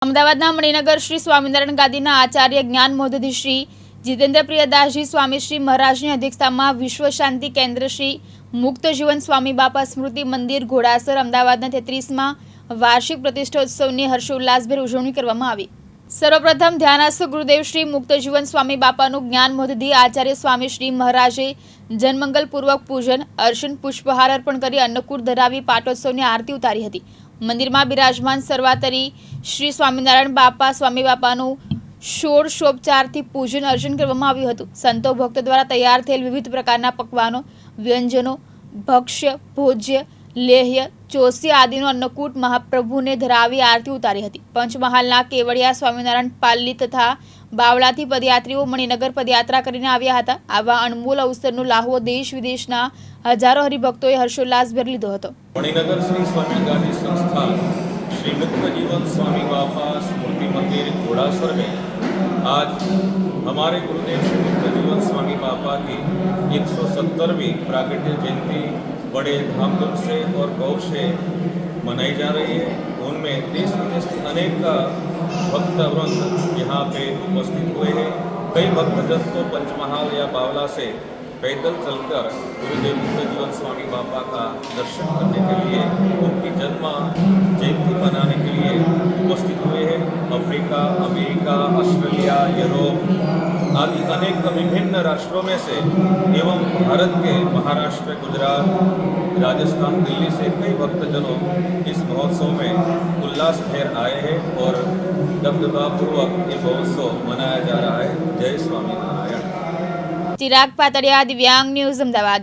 અમદાવાદના મણિનગર શ્રી સ્વામિનારાયણ ગાદીના આચાર્ય જ્ઞાન મહોદધિ શ્રી જીતેન્દ્ર પ્રિયદાસજી સ્વામી શ્રી મહારાજની અધ્યક્ષતામાં વિશ્વ શાંતિ કેન્દ્ર શ્રી મુક્ત જીવન સ્વામી બાપા સ્મૃતિ મંદિર ઘોડાસર અમદાવાદના 33માં વાર્ષિક પ્રતિષ્ઠોત્સવની હર્ષોલ્લાસભેર ઉજવણી કરવામાં આવી। સર્વપ્રથમ ધ્યાનસ્થ ગુરુદેવ શ્રી મુક્ત જીવન સ્વામી બાપાનું જ્ઞાન મહોદધિ આચાર્ય સ્વામી શ્રી મહારાજે જનમંગલપૂર્વક પૂજન અર્ચન પુષ્પહાર અર્પણ કરી અન્નકૂટ ધરાવી પાટોત્સવની આરતી ઉતારી હતી। મંદિરમાં બિરાજમાન સર્વાતરી શ્રી સ્વામિનારાયણ બાપા સ્વામી બાપાનું ષોડશોપચારથી પૂજન અર્ચન કરવામાં આવ્યું હતું। સંતો ભક્તો દ્વારા તૈયાર થયેલ વિવિધ પ્રકારના પકવાનો વ્યંજનો ભક્ષ્ય ભોજ્ય લેહ્ય ચોસી આદિનો અન્નકૂટ મહાપ્રભુને ધરાવી આરતી ઉતારી હતી। પંચમહાલના કેવડિયા સ્વામિનારાયણ પાલ્લી તથા બાવળાથી પદયાત્રીઓ મણિનગર પદયાત્રા કરીને આવ્યા હતા। આવા અણમોલ અવસરનો લાહવો દેશ વિદેશના હજારો હરિભક્તોએ હર્ષોલ્લાસભેર લીધો હતો। मणिनगर श्री स्वामी गादी संस्थान श्री मुक्त जीवन स्वामी बापा स्मृति मंदिर घोड़ासर में आज हमारे गुरुदेव श्री मुक्त जीवन स्वामी बापा की 170वीं प्रागट्य जयंती बड़े धामधूम से और गौरव से मनाई जा रही है। उनमें देश विदेश के अनेक भक्तवृंद यहाँ पे उपस्थित हुए हैं। कई भक्तजन तो पंचमहाल या बावला से पैदल चलकर गुरुदेव मुक्त जीवन स्वामी बापा का दर्शन करने के लिए उनकी जन्म जयंती मनाने के लिए उपस्थित हुए हैं। अफ्रीका, अमेरिका, ऑस्ट्रेलिया, यूरोप आदि अनेक विभिन्न राष्ट्रों में से एवं भारत के महाराष्ट्र, गुजरात, राजस्थान, दिल्ली से कई भक्तजनों इस महोत्सव में उल्लासभेर आए हैं और दबदबापूर्वक ये महोत्सव मनाया जा रहा है। जय स्वामीनारायण। चिराग पातड़िया, दिव्यांग न्यूज़, अमदावाद।